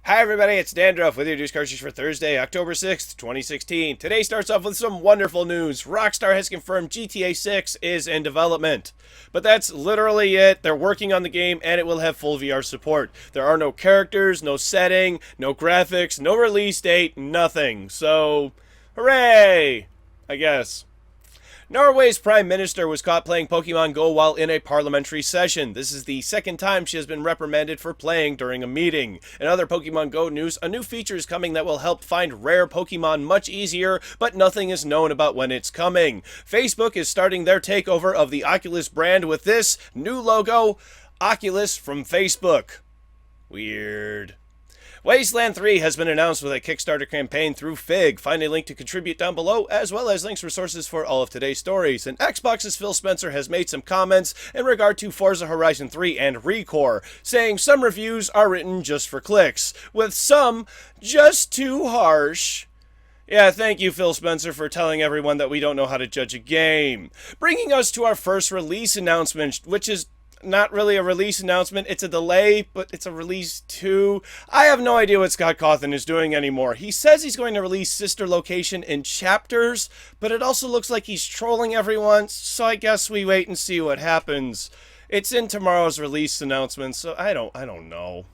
Hi everybody, it's Dandruff with your news cartridge for Thursday, October 6th, 2016. Today starts off with some wonderful news. Rockstar has confirmed GTA 6 is in development. But that's literally it. They're working on the game and it will have full VR support. There are no characters, no setting, no graphics, no release date, nothing. So, hooray! I guess. Norway's Prime Minister was caught playing Pokemon Go while in a parliamentary session. This is the second time she has been reprimanded for playing during a meeting. In other Pokemon Go news, a new feature is coming that will help find rare Pokemon much easier, but nothing is known about when it's coming. Facebook is starting their takeover of the Oculus brand with this new logo, Oculus from Facebook. Weird. Wasteland 3 has been announced with a Kickstarter campaign through Fig. Find a link to contribute down below, as well as links resources for all of today's stories. And Xbox's Phil Spencer has made some comments in regard to Forza Horizon 3 and ReCore, saying some reviews are written just for clicks, with some just too harsh. Yeah, thank you, Phil Spencer, for telling everyone that we don't know how to judge a game. Bringing us to our first release announcement, which is not really a release announcement, it's a delay, but it's a release too. I have no idea what Scott Cawthon is doing anymore. He says he's going to release Sister Location in chapters, but it also looks like he's trolling everyone, so I guess we wait and see what happens. It's in tomorrow's release announcement, so I don't know.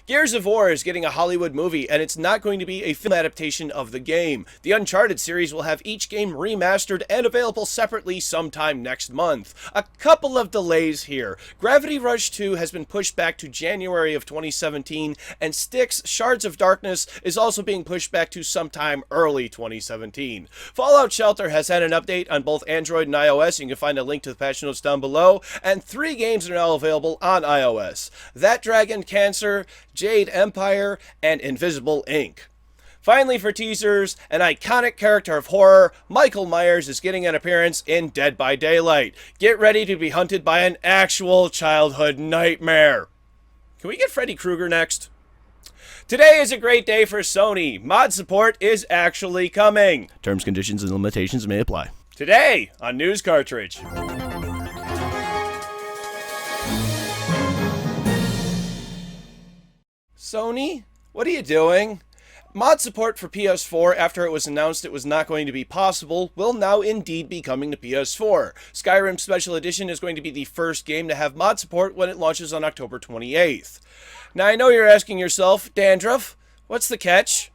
Gears of War is getting a Hollywood movie, and it's not going to be a film adaptation of the game. The Uncharted series will have each game remastered and available separately sometime next month. A couple of delays here. Gravity Rush 2 has been pushed back to January of 2017, and Styx, Shards of Darkness is also being pushed back to sometime early 2017. Fallout Shelter has had an update on both Android and iOS. You can find a link to the patch notes down below, and 3 games are now available on iOS. That Dragon, Cancer, Jade Empire, and Invisible Inc. Finally, for teasers, an iconic character of horror, Michael Myers, is getting an appearance in Dead by Daylight. Get ready to be hunted by an actual childhood nightmare. Can we get Freddy Krueger next? Today is a great day for Sony. Mod support is actually coming. Terms, conditions, and limitations may apply. Today on News Cartridge. Sony? What are you doing? Mod support for PS4, after it was announced it was not going to be possible, will now indeed be coming to PS4. Skyrim Special Edition is going to be the first game to have mod support when it launches on October 28th. Now I know you're asking yourself, Dandruff, what's the catch?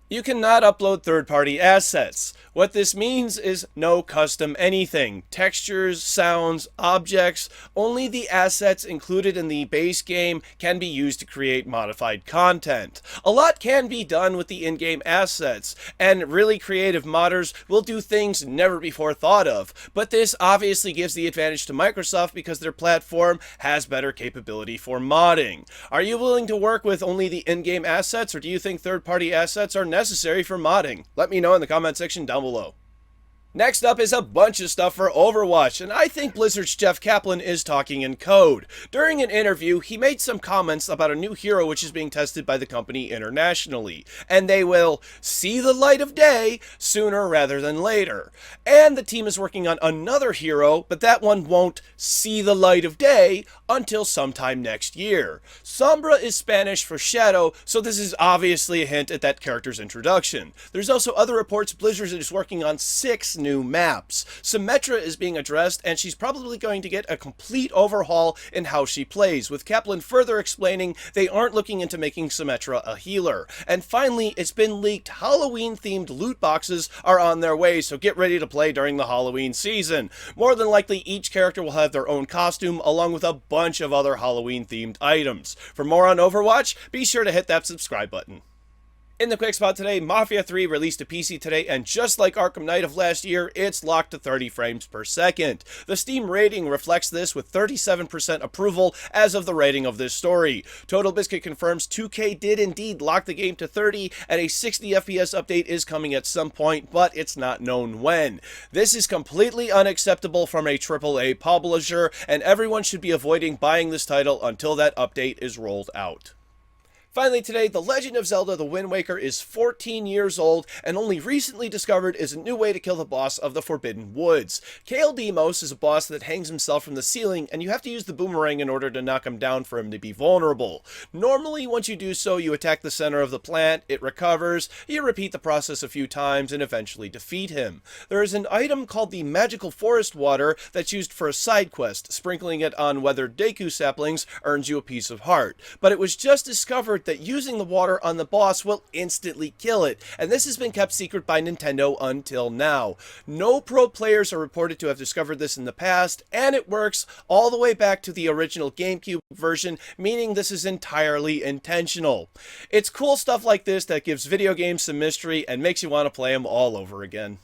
You cannot upload third-party assets. What this means is no custom anything. Textures, sounds, objects, only the assets included in the base game can be used to create modified content. A lot can be done with the in-game assets, and really creative modders will do things never before thought of. But this obviously gives the advantage to Microsoft because their platform has better capability for modding. Are you willing to work with only the in-game assets, or do you think third-party assets are necessary for modding? Let me know in the comment section down below. Next up is a bunch of stuff for Overwatch, and I think Blizzard's Jeff Kaplan is talking in code. During an interview, he made some comments about a new hero which is being tested by the company internationally, and they will see the light of day sooner rather than later. And the team is working on another hero, but that one won't see the light of day until sometime next year. Sombra is Spanish for shadow, so this is obviously a hint at that character's introduction. There's also other reports Blizzard is working on 6 new maps. Symmetra is being addressed, and she's probably going to get a complete overhaul in how she plays, with Kaplan further explaining they aren't looking into making Symmetra a healer. And finally, it's been leaked Halloween-themed loot boxes are on their way, so get ready to play during the Halloween season. More than likely, each character will have their own costume, along with a bunch of other Halloween-themed items. For more on Overwatch, be sure to hit that subscribe button. In the quick spot today, Mafia 3 released to PC today, and just like Arkham Knight of last year, it's locked to 30 frames per second. The Steam rating reflects this with 37% approval as of the rating of this story. Total Biscuit confirms 2K did indeed lock the game to 30, and a 60 FPS update is coming at some point, but it's not known when. This is completely unacceptable from a AAA publisher, and everyone should be avoiding buying this title until that update is rolled out. Finally today, The Legend of Zelda: The Wind Waker is 14 years old and only recently discovered is a new way to kill the boss of the Forbidden Woods. Kale Demos is a boss that hangs himself from the ceiling, and you have to use the boomerang in order to knock him down for him to be vulnerable. Normally, once you do so, you attack the center of the plant, it recovers, you repeat the process a few times, and eventually defeat him. There is an item called the Magical Forest Water that's used for a side quest. Sprinkling it on weathered Deku saplings earns you a piece of heart. But it was just discovered that using the water on the boss will instantly kill it, and this has been kept secret by Nintendo until now. No pro players are reported to have discovered this in the past, and it works all the way back to the original GameCube version, meaning this is entirely intentional. It's cool stuff like this that gives video games some mystery and makes you want to play them all over again.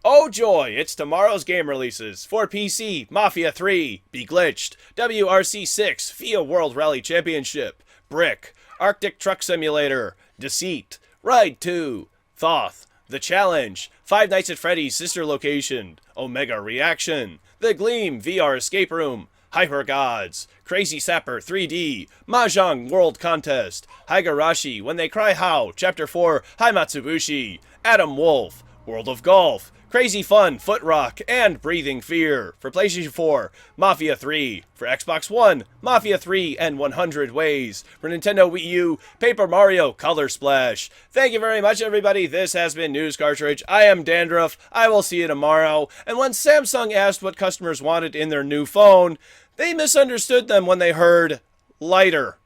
Oh joy, it's tomorrow's game releases. For PC, Mafia 3, Be Glitched, WRC 6, FIA World Rally Championship, Brick, Arctic Truck Simulator, Deceit, Ride 2, Thoth, The Challenge, Five Nights at Freddy's Sister Location, Omega Reaction, The Gleam VR Escape Room, Hyper Gods, Crazy Sapper 3D, Mahjong World Contest, Higurashi When They Cry How, Chapter 4, Haimatsubushi, Adam Wolf, World of Golf, Crazy Fun, Foot Rock, and Breathing Fear. For PlayStation 4, Mafia 3. For Xbox One, Mafia 3 and 100 Ways. For Nintendo Wii U, Paper Mario Color Splash. Thank you very much, everybody. This has been News Cartridge. I am Dandruff. I will see you tomorrow. And when Samsung asked what customers wanted in their new phone, they misunderstood them when they heard lighter.